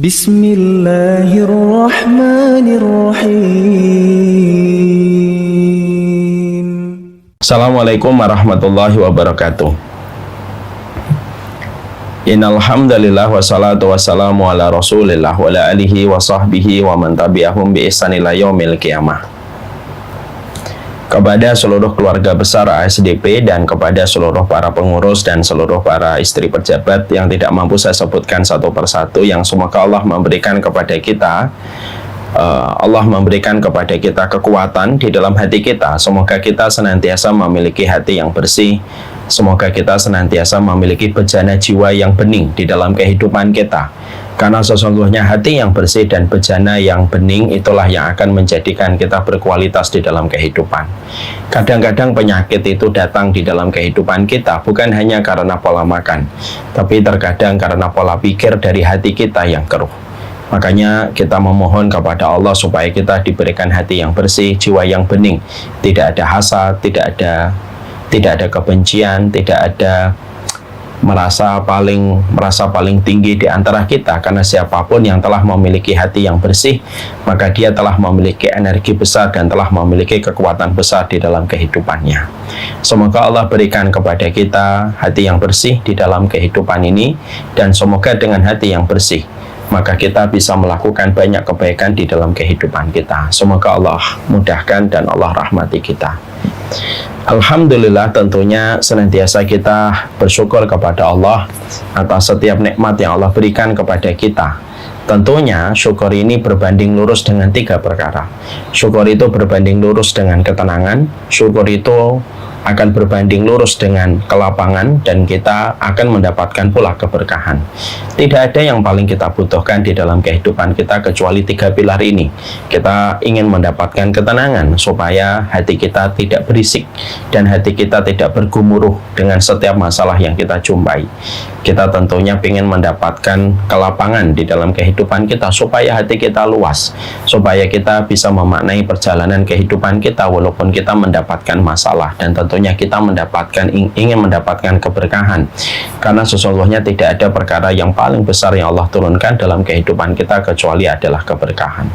Bismillahirrahmanirrahim. Assalamualaikum warahmatullahi wabarakatuh. Innal hamdalillah wassalatu wassalamu ala Rasulillah wa ala alihi wa sahbihi wa man tabi'ahum bi ihsan ila yaumil qiyamah. Kepada seluruh keluarga besar ASDP dan kepada seluruh para pengurus dan seluruh para istri pejabat yang tidak mampu saya sebutkan satu persatu, yang semoga Allah memberikan kepada kita kekuatan di dalam hati kita. Semoga kita senantiasa memiliki hati yang bersih. Semoga kita senantiasa memiliki bejana jiwa yang bening di dalam kehidupan kita. Karena sesungguhnya hati yang bersih dan bejana yang bening itulah yang akan menjadikan kita berkualitas di dalam kehidupan. Kadang-kadang penyakit itu datang di dalam kehidupan kita bukan hanya karena pola makan, tapi terkadang karena pola pikir dari hati kita yang keruh. Makanya kita memohon kepada Allah supaya kita diberikan hati yang bersih, jiwa yang bening, tidak ada hasad, tidak ada kebencian, tidak ada merasa paling tinggi di antara kita. Karena siapapun yang telah memiliki hati yang bersih, maka dia telah memiliki energi besar dan telah memiliki kekuatan besar di dalam kehidupannya. Semoga Allah berikan kepada kita hati yang bersih di dalam kehidupan ini, dan semoga dengan hati yang bersih maka kita bisa melakukan banyak kebaikan di dalam kehidupan kita. Semoga Allah mudahkan dan Allah rahmati kita. Alhamdulillah, tentunya senantiasa kita bersyukur kepada Allah atas setiap nikmat yang Allah berikan kepada kita. Tentunya syukur ini berbanding lurus dengan tiga perkara. Syukur itu berbanding lurus dengan ketenangan, syukur itu akan berbanding lurus dengan kelapangan, dan kita akan mendapatkan pula keberkahan. Tidak ada yang paling kita butuhkan di dalam kehidupan kita kecuali tiga pilar ini. Kita ingin mendapatkan ketenangan supaya hati kita tidak berisik dan hati kita tidak bergumuruh dengan setiap masalah yang kita jumpai. Kita tentunya ingin mendapatkan kelapangan di dalam kehidupan kita supaya hati kita luas, supaya kita bisa memaknai perjalanan kehidupan kita walaupun kita mendapatkan masalah, dan tentunya kita ingin mendapatkan keberkahan. Karena sesungguhnya tidak ada perkara yang paling besar yang Allah turunkan dalam kehidupan kita kecuali adalah keberkahan.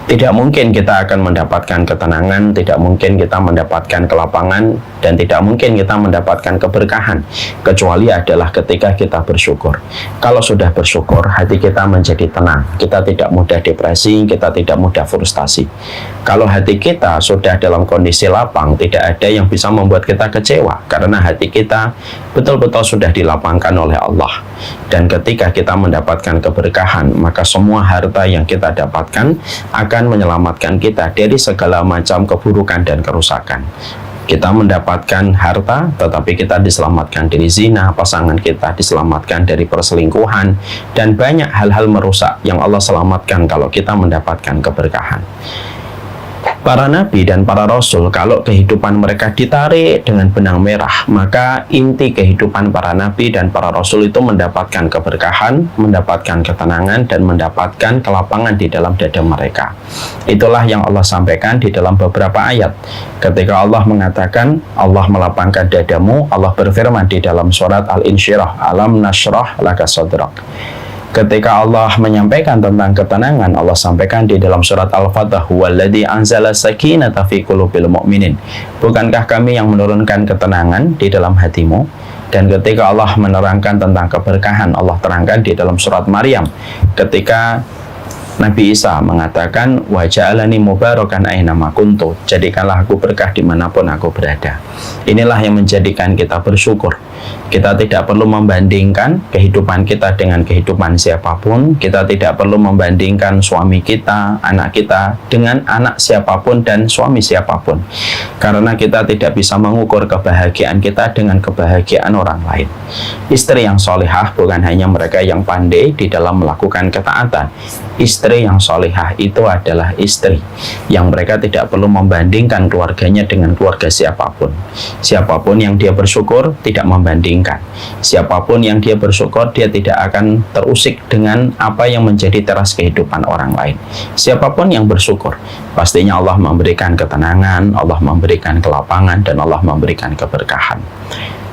Tidak mungkin kita akan mendapatkan ketenangan, tidak mungkin kita mendapatkan kelapangan, dan tidak mungkin kita mendapatkan keberkahan kecuali adalah ketika kita bersyukur. Kalau sudah bersyukur, hati kita menjadi tenang, kita tidak mudah depresi, kita tidak mudah frustasi. Kalau hati kita sudah dalam kondisi lapang, tidak ada yang bisa membuat kita kecewa, karena hati kita betul-betul sudah dilapangkan oleh Allah. Dan ketika kita mendapatkan keberkahan, maka semua harta yang kita dapatkan akan menyelamatkan kita dari segala macam keburukan dan kerusakan. Kita mendapatkan harta, tetapi kita diselamatkan dari zina, pasangan kita diselamatkan dari perselingkuhan, dan banyak hal-hal merusak yang Allah selamatkan kalau kita mendapatkan keberkahan. Para nabi dan para rasul, kalau kehidupan mereka ditarik dengan benang merah, maka inti kehidupan para nabi dan para rasul itu mendapatkan keberkahan, mendapatkan ketenangan, dan mendapatkan kelapangan di dalam dada mereka. Itulah yang Allah sampaikan di dalam beberapa ayat. Ketika Allah mengatakan Allah melapangkan dadamu, Allah berfirman di dalam surat Al-Insyirah, Alam nashrah laka sadrak. Ketika Allah menyampaikan tentang ketenangan, Allah sampaikan di dalam surat Al-Fatah, Huwaladzi anzala sakinata fi qulubil mu'minin. Bukankah kami yang menurunkan ketenangan di dalam hatimu? Dan ketika Allah menerangkan tentang keberkahan, Allah terangkan di dalam surat Maryam, ketika Nabi Isa mengatakan, wa ja'alani mubarakan ainama kuntu, jadikanlah aku berkah dimanapun aku berada. Inilah yang menjadikan kita bersyukur. Kita tidak perlu membandingkan kehidupan kita dengan kehidupan siapapun. Kita tidak perlu membandingkan suami kita, anak kita dengan anak siapapun dan suami siapapun, karena kita tidak bisa mengukur kebahagiaan kita dengan kebahagiaan orang lain. Istri yang solehah bukan hanya mereka yang pandai di dalam melakukan ketaatan. Istri yang solehah itu adalah istri yang mereka tidak perlu membandingkan keluarganya dengan keluarga siapapun. Siapapun yang dia bersyukur tidak membandingkan. Siapapun yang dia bersyukur, dia tidak akan terusik dengan apa yang menjadi teras kehidupan orang lain. Siapapun yang bersyukur, pastinya Allah memberikan ketenangan, Allah memberikan kelapangan, dan Allah memberikan keberkahan.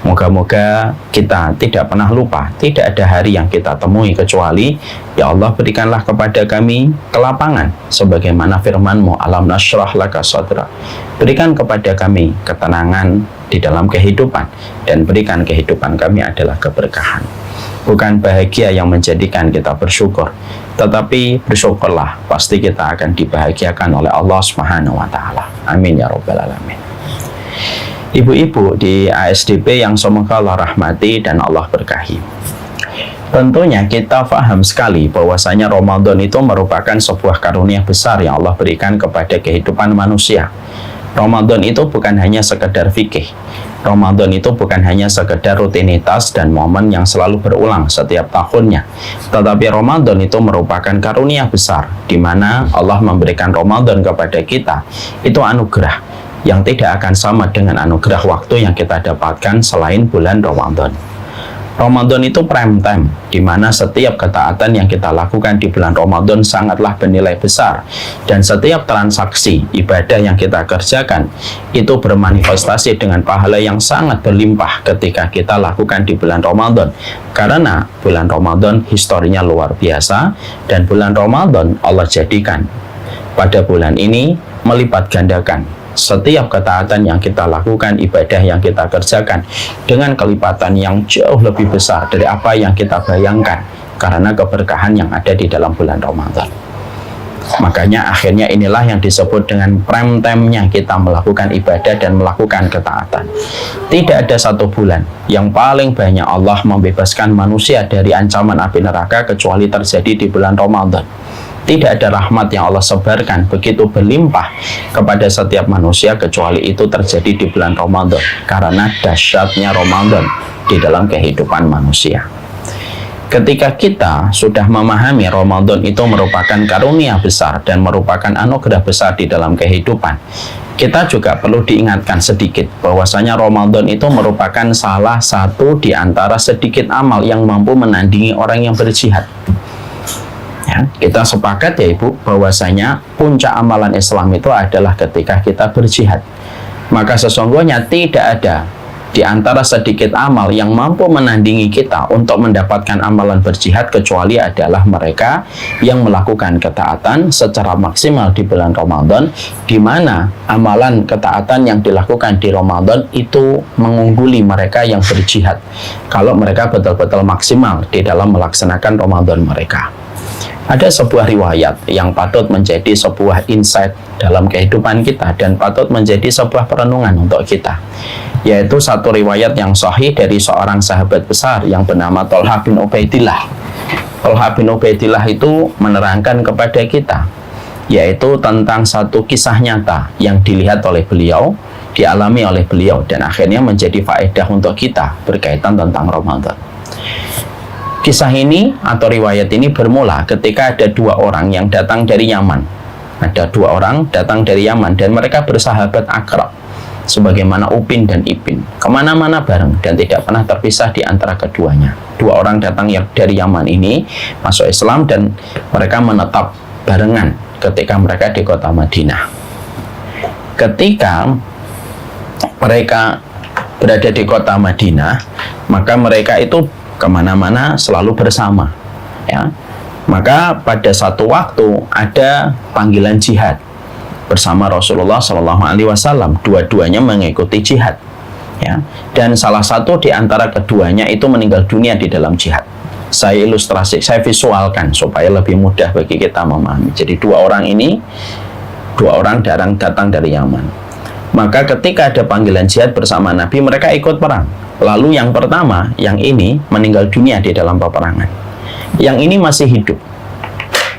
Moga-moga kita tidak pernah lupa, tidak ada hari yang kita temui kecuali, ya Allah berikanlah kepada kami kelapangan, sebagaimana firman-Mu, alam nashrah laka sadra. Berikan kepada kami ketenangan di dalam kehidupan, dan berikan kehidupan kami adalah keberkahan. Bukan bahagia yang menjadikan kita bersyukur, tetapi bersyukurlah, pasti kita akan dibahagiakan oleh Allah Subhanahu wa Ta'ala. Amin ya Rabbal Alamin. Ibu-ibu di ASDP yang semoga Allah rahmati dan Allah berkahi. Tentunya kita paham sekali bahwasanya Ramadan itu merupakan sebuah karunia besar yang Allah berikan kepada kehidupan manusia. Ramadan itu bukan hanya sekedar fikih. Ramadan itu bukan hanya sekedar rutinitas dan momen yang selalu berulang setiap tahunnya. Tetapi Ramadan itu merupakan karunia besar, di mana Allah memberikan Ramadan kepada kita. Itu anugerah yang tidak akan sama dengan anugerah waktu yang kita dapatkan selain bulan Ramadan. Ramadan itu prime time, di mana setiap ketaatan yang kita lakukan di bulan Ramadan sangatlah bernilai besar, dan setiap transaksi ibadah yang kita kerjakan itu bermanifestasi dengan pahala yang sangat berlimpah ketika kita lakukan di bulan Ramadan. Karena bulan Ramadan historinya luar biasa, dan bulan Ramadan Allah jadikan pada bulan ini melipat gandakan setiap ketaatan yang kita lakukan, ibadah yang kita kerjakan dengan kelipatan yang jauh lebih besar dari apa yang kita bayangkan, karena keberkahan yang ada di dalam bulan Ramadan. Makanya akhirnya inilah yang disebut dengan prime time-nya kita melakukan ibadah dan melakukan ketaatan. Tidak ada satu bulan yang paling banyak Allah membebaskan manusia dari ancaman api neraka kecuali terjadi di bulan Ramadan. Tidak ada rahmat yang Allah sebarkan begitu berlimpah kepada setiap manusia kecuali itu terjadi di bulan Ramadan, karena dahsyatnya Ramadan di dalam kehidupan manusia. Ketika kita sudah memahami Ramadan itu merupakan karunia besar dan merupakan anugerah besar di dalam kehidupan, kita juga perlu diingatkan sedikit bahwasanya Ramadan itu merupakan salah satu di antara sedikit amal yang mampu menandingi orang yang berjihad. Ya, kita sepakat ya Ibu bahwasanya puncak amalan Islam itu adalah ketika kita berjihad. Maka sesungguhnya tidak ada di antara sedikit amal yang mampu menandingi kita untuk mendapatkan amalan berjihad kecuali adalah mereka yang melakukan ketaatan secara maksimal di bulan Ramadan, di mana amalan ketaatan yang dilakukan di Ramadan itu mengungguli mereka yang berjihad kalau mereka betul-betul maksimal di dalam melaksanakan Ramadan mereka. Ada sebuah riwayat yang patut menjadi sebuah insight dalam kehidupan kita dan patut menjadi sebuah perenungan untuk kita, yaitu satu riwayat yang sahih dari seorang sahabat besar yang bernama Thalhah bin Ubaidillah. Thalhah bin Ubaidillah itu menerangkan kepada kita, yaitu tentang satu kisah nyata yang dilihat oleh beliau, dialami oleh beliau, dan akhirnya menjadi faedah untuk kita berkaitan tentang Ramadan. Kisah ini atau riwayat ini bermula ketika ada dua orang yang datang dari Yaman. Ada dua orang datang dari Yaman dan mereka bersahabat akrab, sebagaimana Upin dan Ipin, kemana-mana bareng dan tidak pernah terpisah di antara keduanya. Dua orang datang dari Yaman ini masuk Islam dan mereka menetap barengan ketika mereka di kota Madinah. Ketika mereka berada di kota Madinah, maka mereka itu kemana-mana selalu bersama, ya. Maka pada satu waktu ada panggilan jihad bersama Rasulullah SAW. Dua-duanya mengikuti jihad, ya. Dan salah satu di antara keduanya itu meninggal dunia di dalam jihad. Saya ilustrasi, saya visualkan supaya lebih mudah bagi kita memahami. Jadi dua orang datang dari Yaman. Maka ketika ada panggilan jihad bersama Nabi, mereka ikut perang. Lalu yang pertama, yang ini meninggal dunia di dalam peperangan. Yang ini masih hidup.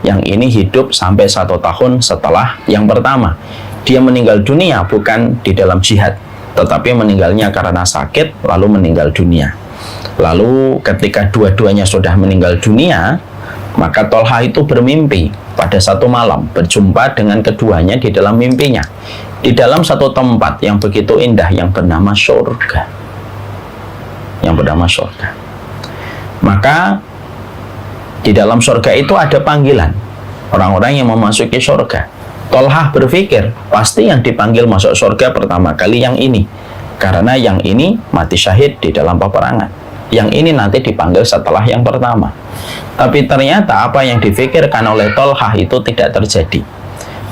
Yang ini hidup sampai 1 tahun setelah yang pertama. Dia meninggal dunia bukan di dalam jihad, tetapi meninggalnya karena sakit, lalu meninggal dunia. Lalu ketika dua-duanya sudah meninggal dunia, maka Thalhah itu bermimpi pada satu malam, berjumpa dengan keduanya di dalam mimpinya, di dalam satu tempat yang begitu indah yang bernama surga. Maka di dalam surga itu ada panggilan orang-orang yang memasuki surga. Thalhah berpikir pasti yang dipanggil masuk surga pertama kali yang ini, Karena yang ini mati syahid di dalam peperangan, yang ini nanti dipanggil setelah yang pertama. Tapi ternyata apa yang difikirkan oleh Tolhah itu tidak terjadi.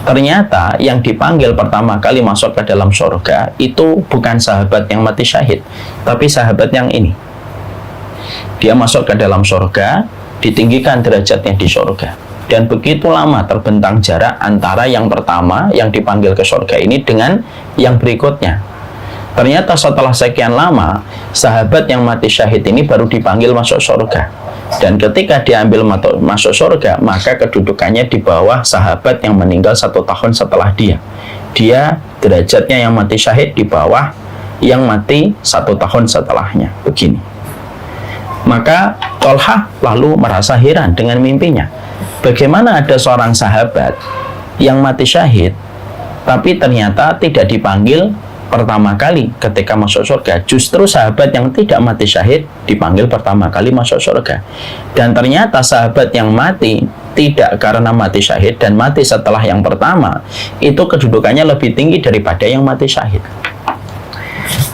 Ternyata yang dipanggil pertama kali masuk ke dalam surga itu bukan sahabat yang mati syahid, tapi sahabat yang ini. Dia masuk ke dalam surga, ditinggikan derajatnya di surga. Dan begitu lama terbentang jarak antara yang pertama yang dipanggil ke surga ini dengan yang berikutnya. Ternyata setelah sekian lama, sahabat yang mati syahid ini baru dipanggil masuk surga. Dan ketika diambil masuk surga, maka kedudukannya di bawah sahabat yang meninggal 1 tahun setelah dia. Dia derajatnya yang mati syahid di bawah yang mati 1 tahun setelahnya. Begini. Maka Tolhah lalu merasa heran dengan mimpinya. Bagaimana ada seorang sahabat yang mati syahid, tapi ternyata tidak dipanggil pertama kali ketika masuk surga. Justru sahabat yang tidak mati syahid dipanggil pertama kali masuk surga. Dan ternyata sahabat yang mati tidak karena mati syahid dan mati setelah yang pertama, itu kedudukannya lebih tinggi daripada yang mati syahid.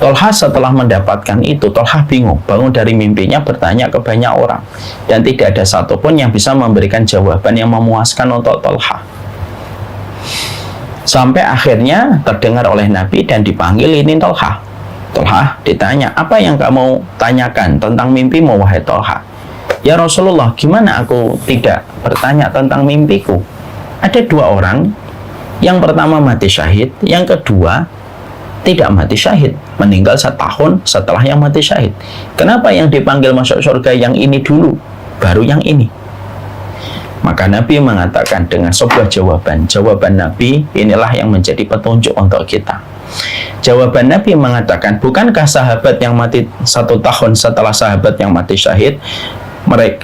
Tolhah setelah mendapatkan itu, Tolhah bingung, bangun dari mimpinya, bertanya ke banyak orang, dan tidak ada satupun yang bisa memberikan jawaban yang memuaskan untuk Tolhah. Sampai akhirnya terdengar oleh Nabi dan dipanggil ini Tolhah. Tolhah ditanya, apa yang kamu tanyakan tentang mimpimu, wahai Tolhah? Ya Rasulullah, gimana aku tidak bertanya tentang mimpiku? Ada 2 orang, yang pertama mati syahid, yang kedua tidak mati syahid, meninggal 1 tahun setelah yang mati syahid. Kenapa yang dipanggil masuk surga yang ini dulu, baru yang ini? Maka Nabi mengatakan dengan sebuah jawaban Nabi inilah yang menjadi petunjuk untuk kita. Jawaban Nabi mengatakan, bukankah sahabat yang mati 1 tahun setelah sahabat yang mati syahid,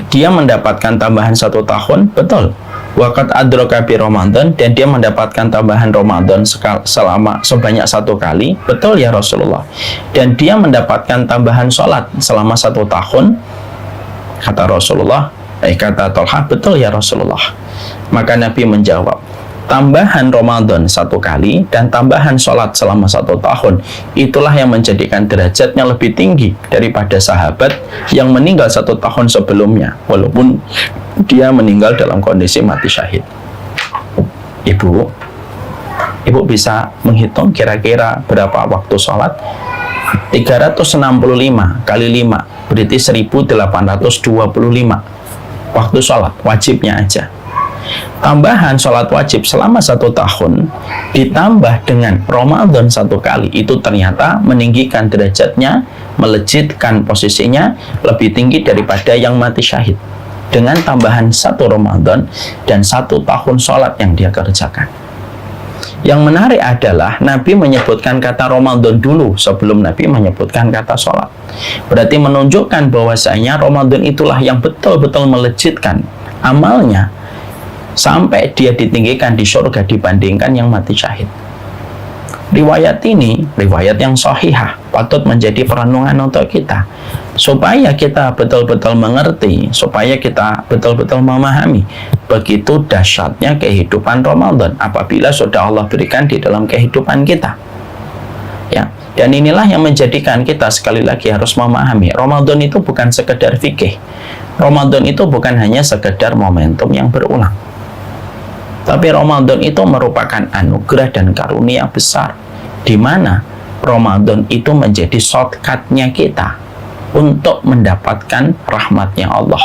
dia mendapatkan tambahan 1 tahun? Betul. Waqad adraka bi Ramadan, dan dia mendapatkan tambahan Ramadan sebanyak 1 kali. Betul ya Rasulullah. Dan dia mendapatkan tambahan sholat selama 1 tahun. Kata Rasulullah, kata Tolhah, betul ya Rasulullah. Maka Nabi menjawab, tambahan Ramadan 1 kali dan tambahan sholat selama 1 tahun, itulah yang menjadikan derajatnya lebih tinggi daripada sahabat yang meninggal 1 tahun sebelumnya, walaupun dia meninggal dalam kondisi mati syahid. Ibu bisa menghitung kira-kira berapa waktu sholat? 365 kali 5 berarti 1825 waktu sholat wajibnya aja. Tambahan sholat wajib selama 1 tahun ditambah dengan Ramadan 1 kali, itu ternyata meninggikan derajatnya, melejitkan posisinya lebih tinggi daripada yang mati syahid, dengan tambahan 1 Ramadan dan 1 tahun sholat yang dia kerjakan. Yang menarik adalah Nabi menyebutkan kata Ramadan dulu sebelum Nabi menyebutkan kata sholat. Berarti menunjukkan bahwasanya Ramadan itulah yang betul-betul melejitkan amalnya sampai dia ditinggikan di surga dibandingkan yang mati syahid. Riwayat ini, riwayat yang sahihah, patut menjadi perenungan untuk kita, supaya kita betul-betul mengerti, supaya kita betul-betul memahami begitu dahsyatnya kehidupan Ramadan apabila sudah Allah berikan di dalam kehidupan kita. Ya, dan inilah yang menjadikan kita sekali lagi harus memahami Ramadan itu bukan sekedar fikih. Ramadan itu bukan hanya sekedar momentum yang berulang. Tapi Ramadan itu merupakan anugerah dan karunia besar, di mana Ramadan itu menjadi shortcut-nya kita untuk mendapatkan rahmatnya Allah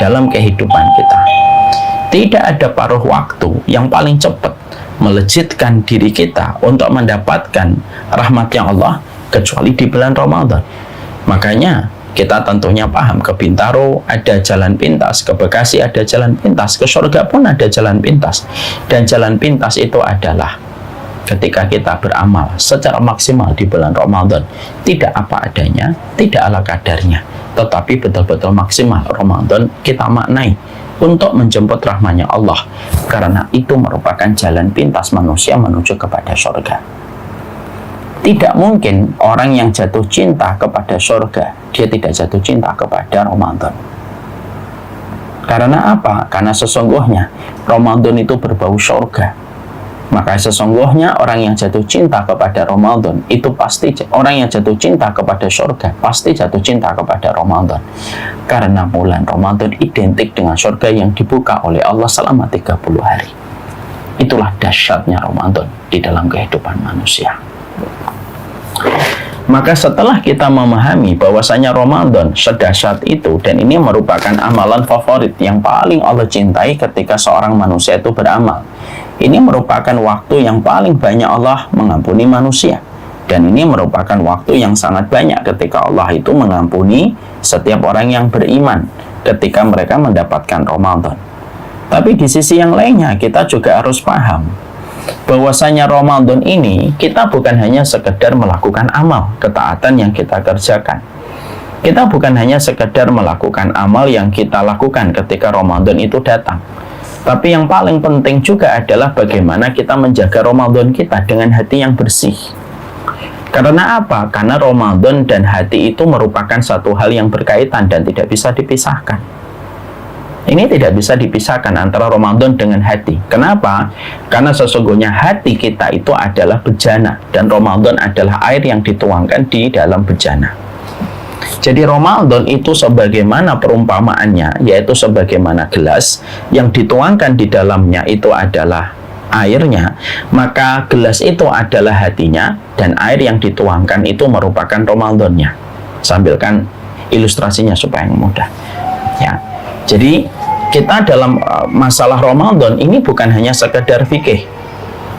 dalam kehidupan kita. Tidak ada paruh waktu yang paling cepat melejitkan diri kita untuk mendapatkan rahmatnya Allah kecuali di bulan Ramadan. Makanya kita tentunya paham, ke Bintaro ada jalan pintas, ke Bekasi ada jalan pintas, ke surga pun ada jalan pintas. Dan jalan pintas itu adalah ketika kita beramal secara maksimal di bulan Ramadan, tidak apa adanya, tidak ala kadarnya, tetapi betul-betul maksimal Ramadan kita maknai untuk menjemput rahmatnya Allah, karena itu merupakan jalan pintas manusia menuju kepada surga. Tidak mungkin orang yang jatuh cinta kepada surga, dia tidak jatuh cinta kepada Ramadan. Karena apa? Karena sesungguhnya Ramadan itu berbau surga. Maka sesungguhnya orang yang jatuh cinta kepada Ramadan itu pasti, orang yang jatuh cinta kepada surga pasti jatuh cinta kepada Ramadan. Karena bulan Ramadan identik dengan surga yang dibuka oleh Allah selama 30 hari. Itulah dahsyatnya Ramadan di dalam kehidupan manusia. Maka setelah kita memahami bahwasanya Ramadan sedahsyat itu, dan ini merupakan amalan favorit yang paling Allah cintai ketika seorang manusia itu beramal. Ini merupakan waktu yang paling banyak Allah mengampuni manusia. Dan ini merupakan waktu yang sangat banyak ketika Allah itu mengampuni setiap orang yang beriman ketika mereka mendapatkan Ramadan. Tapi di sisi yang lainnya kita juga harus paham bahwasanya Ramadan ini kita bukan hanya sekedar melakukan amal ketaatan yang kita kerjakan. Kita bukan hanya sekedar melakukan amal yang kita lakukan ketika Ramadan itu datang. Tapi yang paling penting juga adalah bagaimana kita menjaga Ramadan kita dengan hati yang bersih. Karena apa? Karena Ramadan dan hati itu merupakan satu hal yang berkaitan dan tidak bisa dipisahkan. Ini tidak bisa dipisahkan antara Ramadan dengan hati. Kenapa? Karena sesungguhnya hati kita itu adalah bejana, dan Ramadan adalah air yang dituangkan di dalam bejana. Jadi Ramadan itu sebagaimana perumpamaannya, yaitu sebagaimana gelas yang dituangkan di dalamnya itu adalah airnya, maka gelas itu adalah hatinya, dan air yang dituangkan itu merupakan Ramadannya. Sambilkan ilustrasinya supaya mudah. Ya. Jadi kita dalam masalah Ramadan ini bukan hanya sekedar fikih.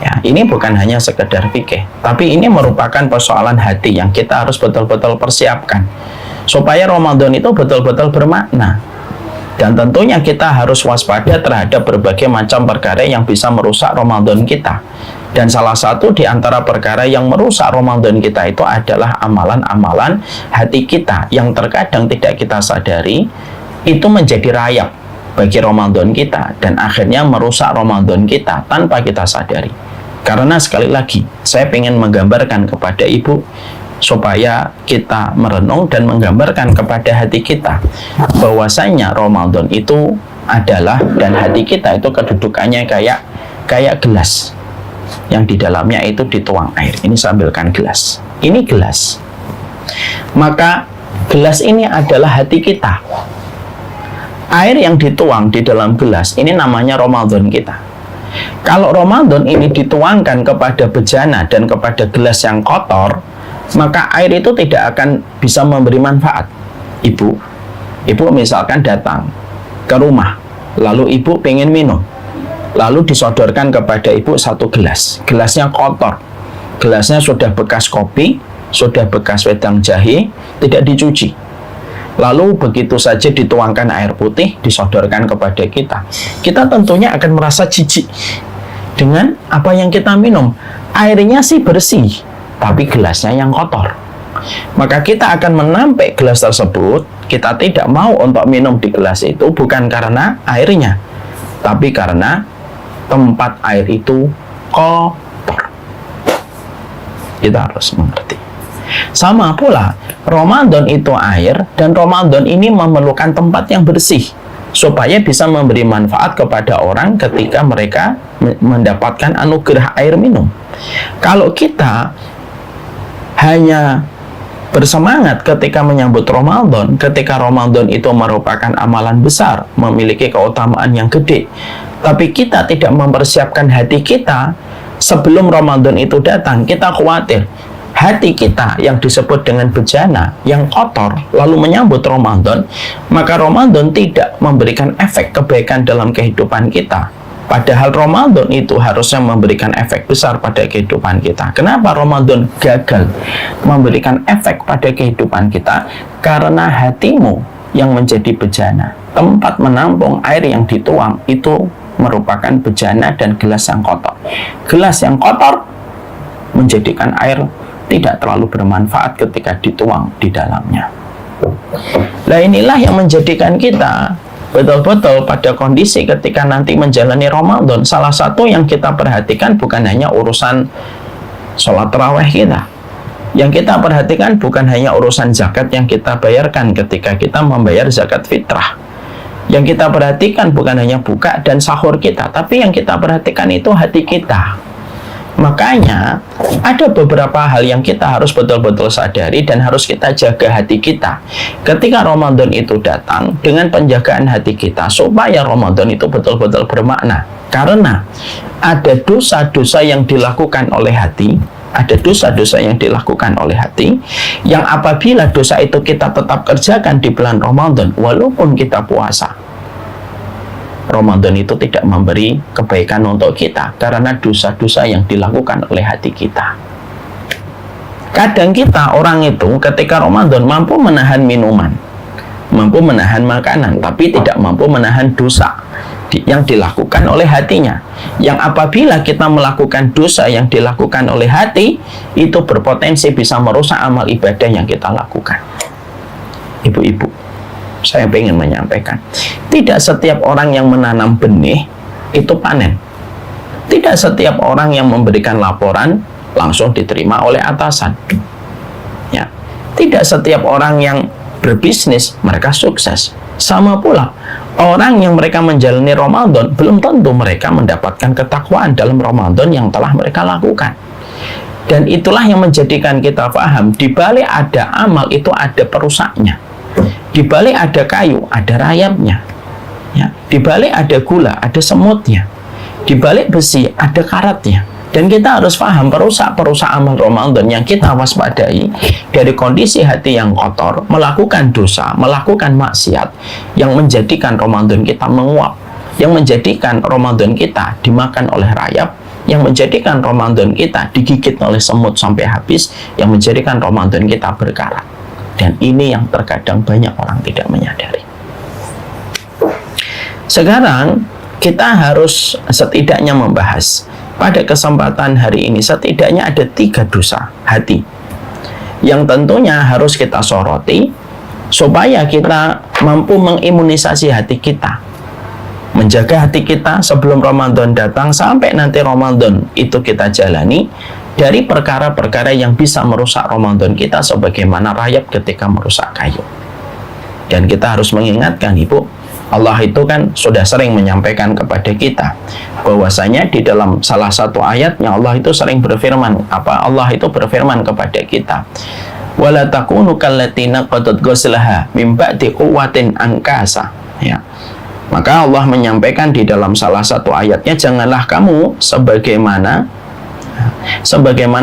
Ya, ini bukan hanya sekedar fikih, tapi ini merupakan persoalan hati yang kita harus betul-betul persiapkan supaya Ramadan itu betul-betul bermakna. Dan tentunya kita harus waspada terhadap berbagai macam perkara yang bisa merusak Ramadan kita. Dan salah satu di antara perkara yang merusak Ramadan kita itu adalah amalan-amalan hati kita yang terkadang tidak kita sadari itu menjadi rayap bagi Ramadan kita dan akhirnya merusak Ramadan kita tanpa kita sadari. Karena sekali lagi saya ingin menggambarkan kepada ibu supaya kita merenung dan menggambarkan kepada hati kita bahwasanya Ramadan itu adalah, dan hati kita itu kedudukannya kayak gelas yang di dalamnya itu dituang air. Ini sambilkan gelas. Ini gelas. Maka gelas ini adalah hati kita. Air yang dituang di dalam gelas ini namanya Ramadan kita. Kalau Ramadan ini dituangkan kepada bejana dan kepada gelas yang kotor, maka air itu tidak akan bisa memberi manfaat. Ibu misalkan datang ke rumah, lalu ibu pengen minum, lalu disodorkan kepada ibu satu gelas. Gelasnya kotor, gelasnya sudah bekas kopi, sudah bekas wedang jahe, tidak dicuci. Lalu begitu saja dituangkan air putih, disodorkan kepada kita. Kita tentunya akan merasa jijik dengan apa yang kita minum. Airnya sih bersih, tapi gelasnya yang kotor. Maka kita akan menampik gelas tersebut. Kita tidak mau untuk minum di gelas itu bukan karena airnya, tapi karena tempat air itu kotor. Kita harus mengerti. Sama pula, Ramadan itu air, dan Ramadan ini memerlukan tempat yang bersih supaya bisa memberi manfaat kepada orang ketika mereka mendapatkan anugerah air minum. Kalau kita hanya bersemangat ketika menyambut Ramadan, ketika Ramadan itu merupakan amalan besar, memiliki keutamaan yang gede, tapi kita tidak mempersiapkan hati kita sebelum Ramadan itu datang, kita khawatir hati kita yang disebut dengan bejana, yang kotor, lalu menyambut Ramadan, maka Ramadan tidak memberikan efek kebaikan dalam kehidupan kita. Padahal Ramadan itu harusnya memberikan efek besar pada kehidupan kita. Kenapa Ramadan gagal memberikan efek pada kehidupan kita? Karena hatimu yang menjadi bejana. Tempat menampung air yang dituang itu merupakan bejana dan gelas yang kotor. Gelas yang kotor menjadikan air tidak terlalu bermanfaat ketika dituang di dalamnya. Nah, inilah yang menjadikan kita betul-betul pada kondisi ketika nanti menjalani Ramadan, salah satu yang kita perhatikan bukan hanya urusan sholat tarawih kita. Yang kita perhatikan bukan hanya urusan zakat yang kita bayarkan ketika kita membayar zakat fitrah. Yang kita perhatikan bukan hanya buka dan sahur kita, tapi yang kita perhatikan itu hati kita. Makanya ada beberapa hal yang kita harus betul-betul sadari dan harus kita jaga hati kita ketika Ramadan itu datang, dengan penjagaan hati kita supaya Ramadan itu betul-betul bermakna. Karena ada dosa-dosa yang dilakukan oleh hati, ada dosa-dosa yang dilakukan oleh hati, yang apabila dosa itu kita tetap kerjakan di bulan Ramadan, walaupun kita puasa, Ramadan itu tidak memberi kebaikan untuk kita karena dosa-dosa yang dilakukan oleh hati kita. Kadang kita orang itu ketika Ramadan mampu menahan minuman, mampu menahan makanan, tapi tidak mampu menahan dosa yang dilakukan oleh hatinya. Yang apabila kita melakukan dosa yang dilakukan oleh hati, itu berpotensi bisa merusak amal ibadah yang kita lakukan. Ibu-ibu, saya ingin menyampaikan, tidak setiap orang yang menanam benih itu panen. Tidak setiap orang yang memberikan laporan langsung diterima oleh atasan. Ya, tidak setiap orang yang berbisnis mereka sukses. Sama pula, orang yang mereka menjalani Ramadan belum tentu mereka mendapatkan ketakwaan dalam Ramadan yang telah mereka lakukan. Dan itulah yang menjadikan kita paham, di balik ada amal itu ada perusaknya. Di balik ada kayu, ada rayapnya. Ya, di balik ada gula, ada semutnya. Di balik besi, ada karatnya. Dan kita harus paham perusak-perusak amal Ramadan yang kita waspadai dari kondisi hati yang kotor, melakukan dosa, melakukan maksiat, yang menjadikan Ramadan kita menguap, yang menjadikan Ramadan kita dimakan oleh rayap, yang menjadikan Ramadan kita digigit oleh semut sampai habis, yang menjadikan Ramadan kita berkarat. Dan ini yang terkadang banyak orang tidak menyadari. Sekarang kita harus setidaknya membahas pada kesempatan hari ini, setidaknya ada 3 dosa hati yang tentunya harus kita soroti supaya kita mampu mengimunisasi hati kita, menjaga hati kita sebelum Ramadan datang sampai nanti Ramadan itu kita jalani dari perkara-perkara yang bisa merusak Ramadan kita sebagaimana rayap ketika merusak kayu. Dan kita harus mengingatkan, Ibu, Allah itu kan sudah sering menyampaikan kepada kita bahwasanya di dalam salah satu ayatnya Allah itu sering berfirman, Allah itu berfirman kepada kita, wala takunu kallatina qadat ghuslaha min ba'di quwwatin ankasa. Ya. Maka Allah menyampaikan di dalam salah satu ayatnya, janganlah kamu sebagaimana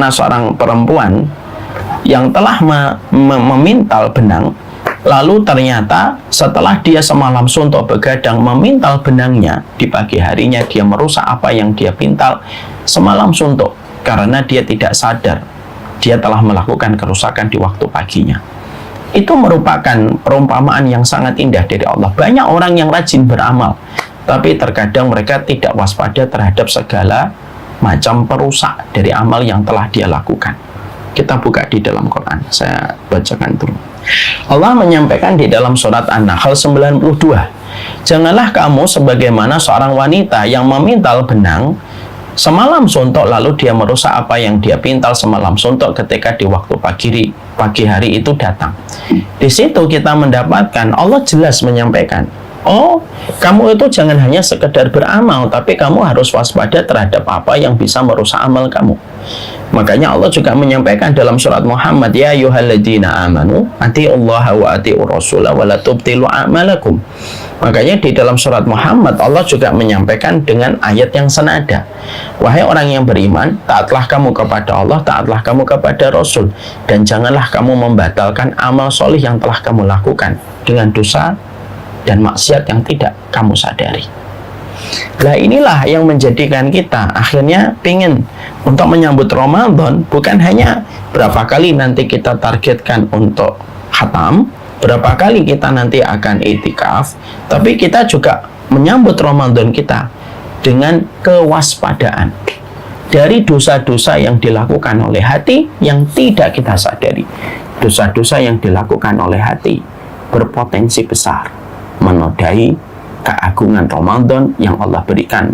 seorang perempuan yang telah memintal benang, lalu ternyata setelah dia semalam suntuk begadang memintal benangnya, di pagi harinya dia merusak apa yang dia pintal semalam suntuk karena dia tidak sadar dia telah melakukan kerusakan di waktu paginya. Itu merupakan perumpamaan yang sangat indah dari Allah. Banyak orang yang rajin beramal, tapi terkadang mereka tidak waspada terhadap segala macam perusak dari amal yang telah dia lakukan. Kita buka di dalam Quran, saya bacakan dulu. Allah menyampaikan di dalam surat An-Nahl 92, janganlah kamu sebagaimana seorang wanita yang memintal benang semalam suntuk lalu dia merusak apa yang dia pintal semalam suntuk ketika di waktu pagi hari itu datang. Di situ kita mendapatkan Allah jelas menyampaikan, oh, kamu itu jangan hanya sekedar beramal, tapi kamu harus waspada terhadap apa yang bisa merusak amal kamu. Makanya Allah juga menyampaikan dalam surat Muhammad, ya ayyuhalladzina amanu atiullaha wa atiur rasula wa la tubtilu a'malakum. Makanya di dalam surat Muhammad Allah juga menyampaikan dengan ayat yang senada, wahai orang yang beriman, taatlah kamu kepada Allah, taatlah kamu kepada Rasul, dan janganlah kamu membatalkan amal solih yang telah kamu lakukan dengan dosa dan maksiat yang tidak kamu sadari. Nah, inilah yang menjadikan kita akhirnya pingin untuk menyambut Ramadan bukan hanya berapa kali nanti kita targetkan untuk khatam, berapa kali kita nanti akan itikaf, tapi kita juga menyambut Ramadan kita dengan kewaspadaan dari dosa-dosa yang dilakukan oleh hati yang tidak kita sadari. Dosa-dosa yang dilakukan oleh hati berpotensi besar menodai keagungan Ramadan yang Allah berikan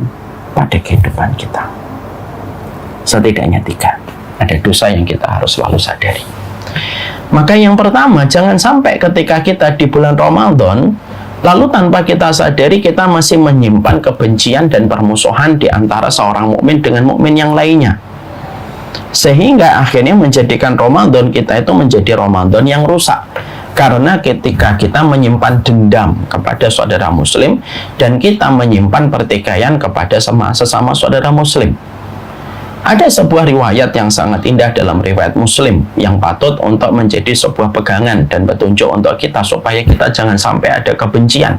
pada kehidupan kita. Setidaknya 3 ada dosa yang kita harus selalu sadari. Maka yang pertama, jangan sampai ketika kita di bulan Ramadan lalu tanpa kita sadari kita masih menyimpan kebencian dan permusuhan di antara seorang mukmin dengan mukmin yang lainnya. Sehingga akhirnya menjadikan Ramadan kita itu menjadi Ramadan yang rusak. Karena ketika kita menyimpan dendam kepada saudara muslim dan kita menyimpan pertikaian kepada sesama saudara muslim. Ada sebuah riwayat yang sangat indah dalam riwayat Muslim yang patut untuk menjadi sebuah pegangan dan petunjuk untuk kita supaya kita jangan sampai ada kebencian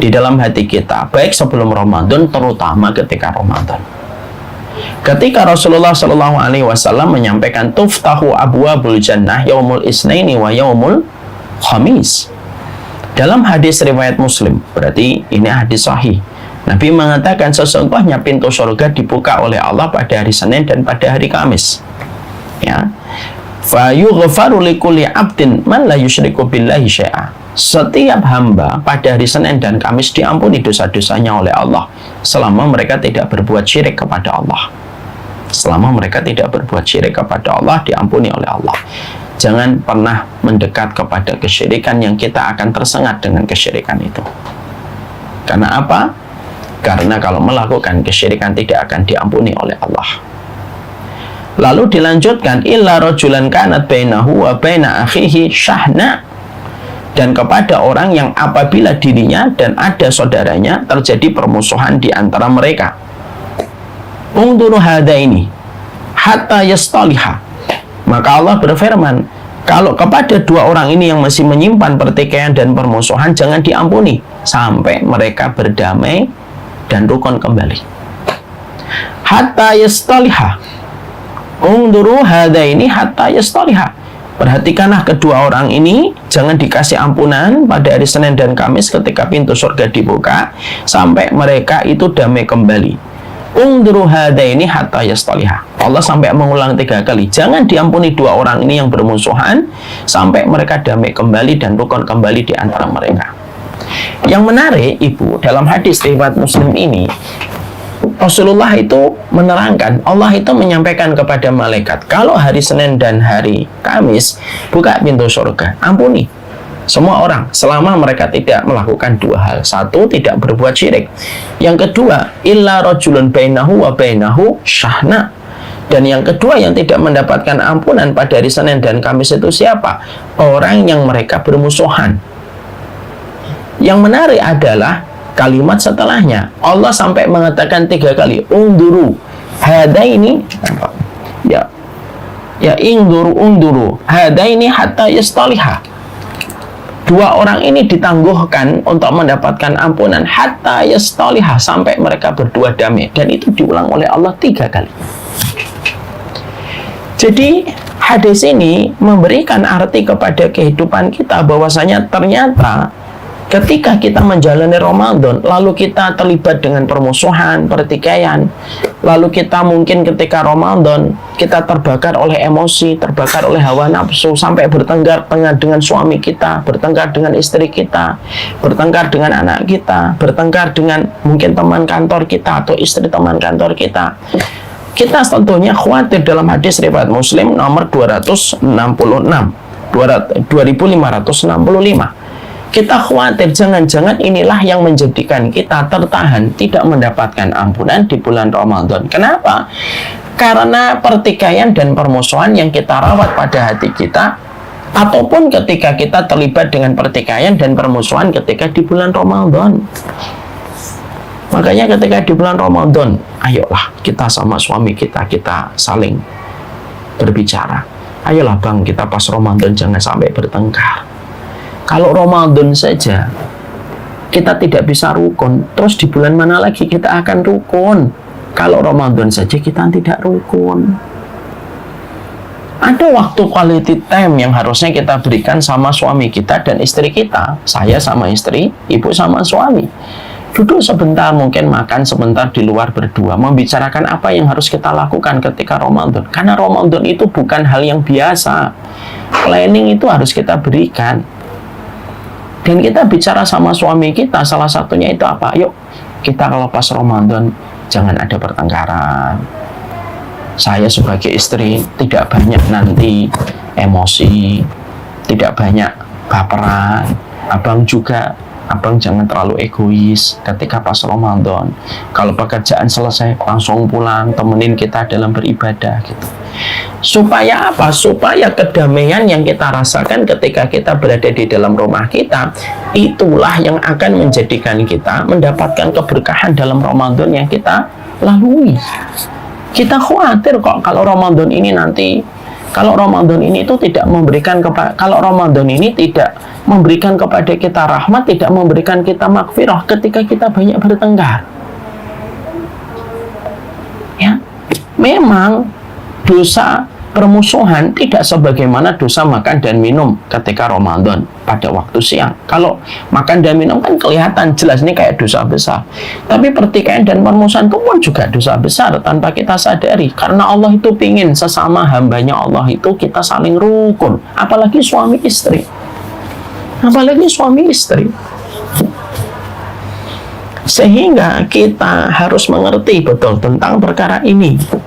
di dalam hati kita, baik sebelum Ramadan terutama ketika Ramadan. Ketika Rasulullah Shallallahu Alaihi Wasallam menyampaikan tuftahu abwabul jannah yaumul isnaini wa yaumul khamis, dalam hadis riwayat Muslim, berarti ini hadis sahih, Nabi mengatakan sesungguhnya pintu surga dibuka oleh Allah pada hari Senin dan pada hari Kamis. Ya. Fa yughfaru likulli 'abdin man la yusyriku billahi syai'a. Setiap hamba pada hari Senin dan Kamis diampuni dosa-dosanya oleh Allah selama mereka tidak berbuat syirik kepada Allah. Selama mereka tidak berbuat syirik kepada Allah, diampuni oleh Allah. Jangan pernah mendekat kepada kesyirikan yang kita akan tersengat dengan kesyirikan itu. Karena apa? Karena kalau melakukan kesyirikan tidak akan diampuni oleh Allah. Lalu dilanjutkan, illa rajulan kanat bainahu wa baina akhihi syahna. Dan kepada orang yang apabila dirinya dan ada saudaranya terjadi permusuhan di antara mereka. Ungduru hadaini hatta yastaliha. Maka Allah berfirman, kalau kepada dua orang ini yang masih menyimpan pertikaian dan permusuhan, jangan diampuni sampai mereka berdamai dan rukun kembali. Hatta yastaliha. Ungduru hadaini hatta yastaliha. Perhatikanlah kedua orang ini, jangan dikasih ampunan pada hari Senin dan Kamis ketika pintu surga dibuka sampai mereka itu damai kembali. Ungduru hadaini hatta yastaliha. Allah sampai mengulang 3 kali. Jangan diampuni dua orang ini yang bermusuhan sampai mereka damai kembali dan rukun kembali di antara mereka. Yang menarik, Ibu, dalam hadis riwayat Muslim ini, Rasulullah itu menerangkan, Allah itu menyampaikan kepada malaikat, kalau hari Senin dan hari Kamis buka pintu surga, ampuni semua orang selama mereka tidak melakukan 2 hal. 1, tidak berbuat syirik. Yang kedua, illa rajulun bainahu wa bainahu syahna. Dan yang kedua yang tidak mendapatkan ampunan pada hari Senin dan Kamis itu siapa? Orang yang mereka bermusuhan. Yang menarik adalah kalimat setelahnya. Allah sampai mengatakan 3 kali, ungduru hadaini, ungduru hadaini hatta yastaliha. Dua orang ini ditangguhkan untuk mendapatkan ampunan hatta yastaliha, sampai mereka berdua damai. Dan itu diulang oleh Allah 3 kali. Jadi hadis ini memberikan arti kepada kehidupan kita bahwasanya ternyata ketika kita menjalani Ramadan, lalu kita terlibat dengan permusuhan, pertikaian, lalu kita mungkin ketika Ramadan, kita terbakar oleh emosi, terbakar oleh hawa nafsu, sampai bertengkar dengan suami kita, bertengkar dengan istri kita, bertengkar dengan anak kita, bertengkar dengan mungkin teman kantor kita atau istri teman kantor kita. Kita tentunya khawatir dalam hadis riwayat Muslim nomor 2565. Kita khawatir jangan-jangan inilah yang menjadikan kita tertahan tidak mendapatkan ampunan di bulan Ramadan. Kenapa? Karena pertikaian dan permusuhan yang kita rawat pada hati kita, ataupun ketika kita terlibat dengan pertikaian dan permusuhan ketika di bulan Ramadan. Makanya ketika di bulan Ramadan, ayolah kita sama suami kita saling berbicara. Ayolah bang, kita pas Ramadan jangan sampai bertengkar. Kalau Ramadan saja kita tidak bisa rukun, terus di bulan mana lagi kita akan rukun? Kalau Ramadan saja kita tidak rukun. Ada waktu quality time yang harusnya kita berikan sama suami kita dan istri kita. Saya sama istri, ibu sama suami. Duduk sebentar, mungkin makan sebentar di luar berdua, membicarakan apa yang harus kita lakukan ketika Ramadan. Karena Ramadan itu bukan hal yang biasa. Planning itu harus kita berikan. Dan kita bicara sama suami kita, salah satunya itu apa? Yuk, kita kalau pas Ramadan, jangan ada pertengkaran. Saya sebagai istri tidak banyak nanti emosi, tidak banyak baperan. Abang juga, abang jangan terlalu egois ketika pas Ramadan. Kalau pekerjaan selesai, langsung pulang, temenin kita dalam beribadah gitu. Supaya apa? Supaya kedamaian yang kita rasakan ketika kita berada di dalam rumah kita, itulah yang akan menjadikan kita mendapatkan keberkahan dalam Ramadan yang kita lalui. Kita khawatir kok kalau Ramadan ini itu tidak memberikan kepada kita rahmat, tidak memberikan kita maghfirah ketika kita banyak bertengkar. Ya, memang dosa permusuhan tidak sebagaimana dosa makan dan minum ketika Ramadan pada waktu siang. Kalau makan dan minum kan kelihatan jelas ini kayak dosa besar. Tapi pertikaian dan permusuhan itu pun juga dosa besar tanpa kita sadari. Karena Allah itu pingin sesama hambanya Allah itu kita saling rukun. Apalagi suami istri. Sehingga kita harus mengerti betul tentang perkara ini.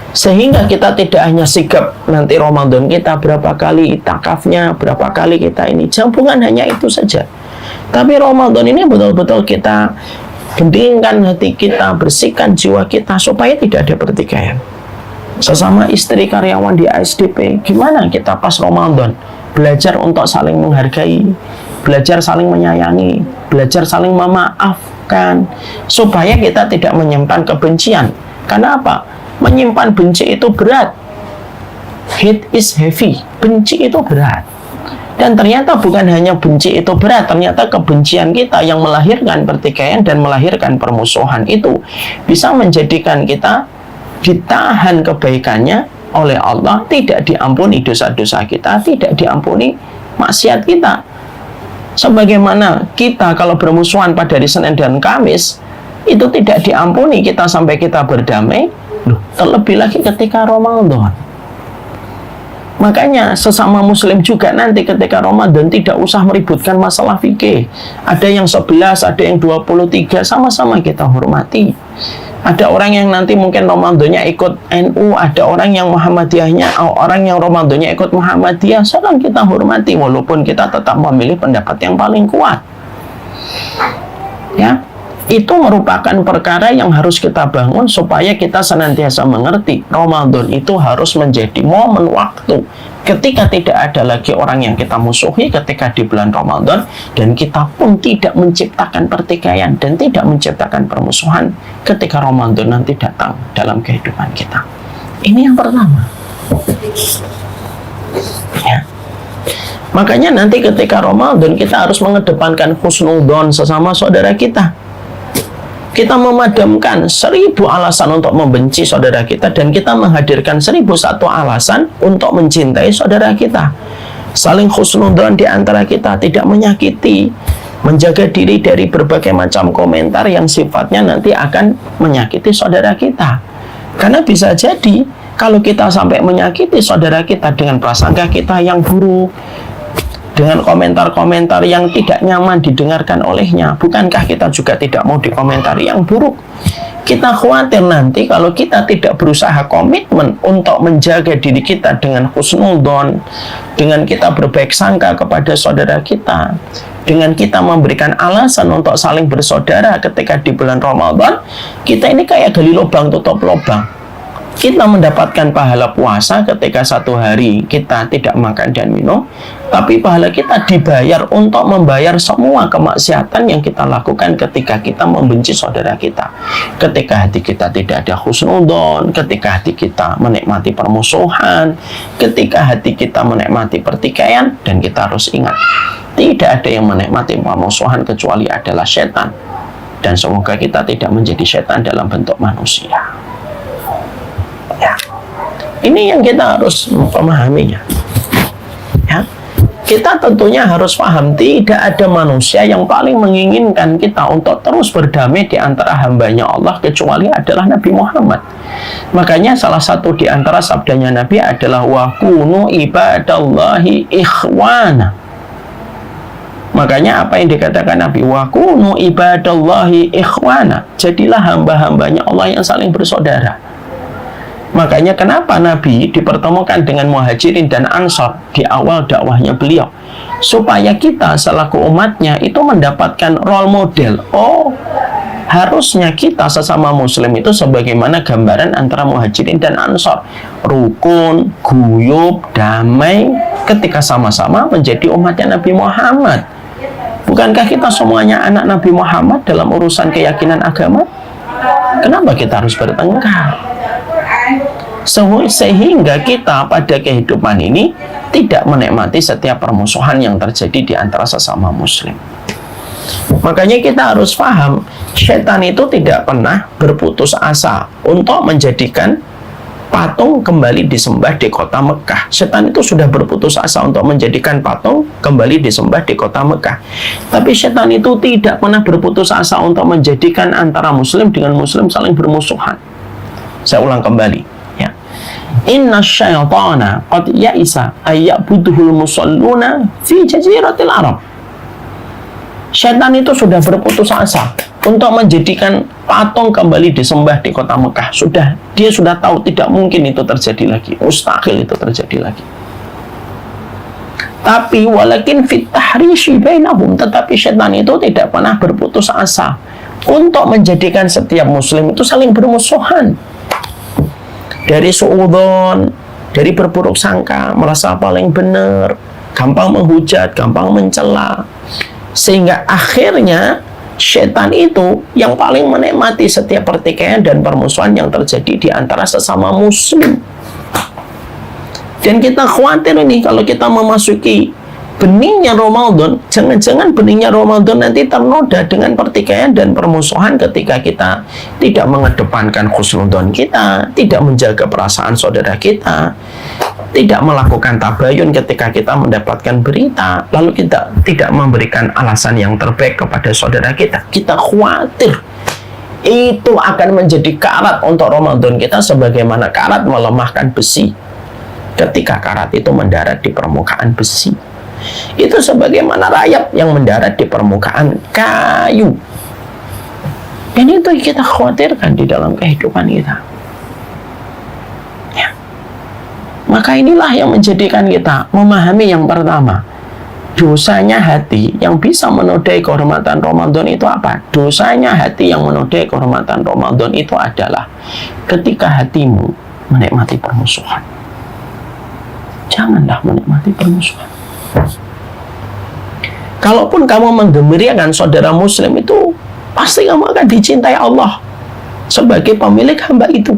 Sehingga kita tidak hanya sigap nanti Ramadan kita berapa kali itikafnya, berapa kali kita ini, bukan hanya itu saja. Tapi Ramadan ini betul-betul kita gendingkan hati kita, bersihkan jiwa kita supaya tidak ada pertikaian. Sesama istri karyawan di ASDP, gimana kita pas Ramadan belajar untuk saling menghargai, belajar saling menyayangi, belajar saling memaafkan, supaya kita tidak menyimpan kebencian. Karena apa? Menyimpan benci itu berat. Hate is heavy. Benci itu berat. Dan ternyata bukan hanya benci itu berat, ternyata kebencian kita yang melahirkan pertikaian dan melahirkan permusuhan itu bisa menjadikan kita ditahan kebaikannya oleh Allah, tidak diampuni dosa-dosa kita, tidak diampuni maksiat kita. Sebagaimana kita kalau bermusuhan pada hari Senin dan Kamis, itu tidak diampuni kita sampai kita berdamai. Terlebih lagi ketika Ramadan. Makanya sesama muslim juga nanti ketika Ramadan tidak usah meributkan masalah fikih. Ada yang 11, ada yang 23, sama-sama kita hormati. Ada orang yang nanti mungkin Ramadannya ikut NU, ada orang yang Muhammadiyahnya, orang yang Ramadannya ikut Muhammadiyah, sedang kita hormati walaupun kita tetap memilih pendapat yang paling kuat. Ya. Itu merupakan perkara yang harus kita bangun supaya kita senantiasa mengerti Ramadan itu harus menjadi momen waktu ketika tidak ada lagi orang yang kita musuhi ketika di bulan Ramadan, dan kita pun tidak menciptakan pertikaian dan tidak menciptakan permusuhan ketika Ramadan nanti datang dalam kehidupan kita. Ini yang pertama. Ya. Makanya nanti ketika Ramadan kita harus mengedepankan husnudzon sesama saudara kita. Kita memadamkan 1000 alasan untuk membenci saudara kita, dan kita menghadirkan 1001 alasan untuk mencintai saudara kita. Saling husnudzon di antara kita, tidak menyakiti, menjaga diri dari berbagai macam komentar yang sifatnya nanti akan menyakiti saudara kita. Karena bisa jadi kalau kita sampai menyakiti saudara kita dengan prasangka kita yang buruk, dengan komentar-komentar yang tidak nyaman didengarkan olehnya, bukankah kita juga tidak mau dikomentari yang buruk? Kita khawatir nanti kalau kita tidak berusaha komitmen untuk menjaga diri kita dengan husnudzon, dengan kita berbaik sangka kepada saudara kita, dengan kita memberikan alasan untuk saling bersaudara ketika di bulan Ramadan, kita ini kayak gali lubang tutup lubang. Kita mendapatkan pahala puasa ketika satu hari kita tidak makan dan minum, tapi pahala kita dibayar untuk membayar semua kemaksiatan yang kita lakukan ketika kita membenci saudara kita, ketika hati kita tidak ada husnudzon, ketika hati kita menikmati permusuhan, ketika hati kita menikmati pertikaian. Dan kita harus ingat, tidak ada yang menikmati permusuhan kecuali adalah setan, dan semoga kita tidak menjadi setan dalam bentuk manusia. Ya. Ini yang kita harus memahaminya. Ya. Kita tentunya harus paham, tidak ada manusia yang paling menginginkan kita untuk terus berdamai di antara hambanya Allah kecuali adalah Nabi Muhammad. Makanya salah satu di antara sabdanya Nabi adalah wa kunu ibadallahi ikhwana. Makanya apa yang dikatakan Nabi, wa kunu ibadallahi ikhwana, jadilah hamba-hambanya Allah yang saling bersaudara. Makanya kenapa Nabi dipertemukan dengan Muhajirin dan Ansor di awal dakwahnya beliau, supaya kita selaku umatnya itu mendapatkan role model. Oh, Harusnya kita sesama muslim itu sebagaimana gambaran antara muhajirin dan ansor, rukun, guyub, damai ketika sama-sama menjadi umatnya Nabi Muhammad. Bukankah kita semuanya anak Nabi Muhammad dalam urusan keyakinan agama? Kenapa kita harus bertengkar? Sehingga kita pada kehidupan ini tidak menikmati setiap permusuhan yang terjadi di antara sesama muslim. Makanya kita harus paham, setan itu tidak pernah berputus asa untuk menjadikan patung kembali disembah di kota Mekah. Setan itu sudah berputus asa untuk menjadikan patung kembali disembah di kota Mekah. Tapi setan itu tidak pernah berputus asa untuk menjadikan antara muslim dengan muslim saling bermusuhan. Saya ulang kembali, ya. Inna syaitana qad ya'isa ayya'buduhul musalluna fi jaziratil Arab. Setan itu sudah berputus asa untuk menjadikan patung kembali disembah di kota Mekah. Dia sudah tahu tidak mungkin itu terjadi lagi, mustahil itu terjadi lagi. Tapi walakin fit tahrishi bainahum, tetapi setan itu tidak pernah berputus asa untuk menjadikan setiap muslim itu saling bermusuhan. Dari suudzon, dari berburuk sangka, merasa paling benar, gampang menghujat, gampang mencela. Sehingga akhirnya setan itu yang paling menikmati setiap pertikaian dan permusuhan yang terjadi di antara sesama muslim. Dan kita khawatir ini kalau kita memasuki benihnya Ramadan, jangan-jangan benihnya Ramadan nanti ternoda dengan pertikaian dan permusuhan ketika kita tidak mengedepankan husnudzon kita, tidak menjaga perasaan saudara kita, tidak melakukan tabayun ketika kita mendapatkan berita, lalu kita tidak memberikan alasan yang terbaik kepada saudara kita. Kita khawatir itu akan menjadi karat untuk Ramadan kita, sebagaimana karat melemahkan besi ketika karat itu mendarat di permukaan besi. Itu sebagaimana rayap yang mendarat di permukaan kayu. Dan itu kita khawatirkan di dalam kehidupan kita. Ya. Maka inilah yang menjadikan kita memahami yang pertama, dosanya hati yang bisa menodai kehormatan Ramadan itu apa? Dosanya hati yang menodai kehormatan Ramadan itu adalah ketika hatimu menikmati permusuhan. Janganlah menikmati permusuhan. Kalaupun kamu menggembirakan saudara muslim itu, pasti kamu akan dicintai Allah sebagai pemilik hamba itu.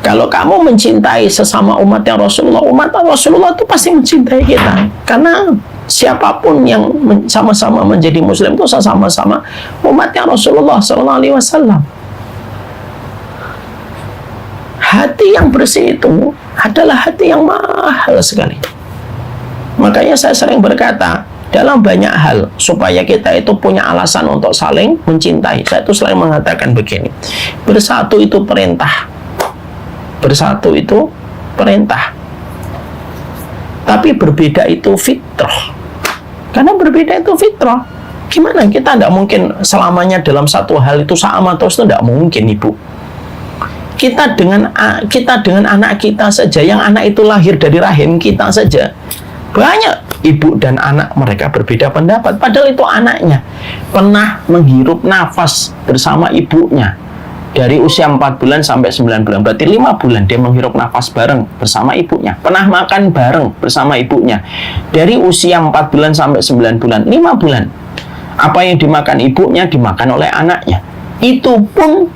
Kalau kamu mencintai sesama umatnya Rasulullah, umat Rasulullah itu pasti mencintai kita. Karena siapapun yang sama-sama menjadi muslim itu sama-sama umatnya Rasulullah SAW. Hati yang bersih itu adalah hati yang mahal sekali. Makanya saya sering berkata, dalam banyak hal supaya kita itu punya alasan untuk saling mencintai, saya itu selalu mengatakan begini, bersatu itu perintah, bersatu itu perintah, tapi berbeda itu fitrah. Karena berbeda itu fitrah. Gimana kita tidak mungkin selamanya dalam satu hal itu sama terus? Itu tidak mungkin, Ibu. Kita dengan anak kita saja, yang anak itu lahir dari rahim kita saja, banyak ibu dan anak mereka berbeda pendapat, padahal itu anaknya pernah menghirup nafas bersama ibunya dari usia 4 bulan sampai 9 bulan, berarti 5 bulan dia menghirup nafas bareng bersama ibunya, pernah makan bareng bersama ibunya dari usia 4 bulan sampai 9 bulan, 5 bulan apa yang dimakan ibunya dimakan oleh anaknya. Itu pun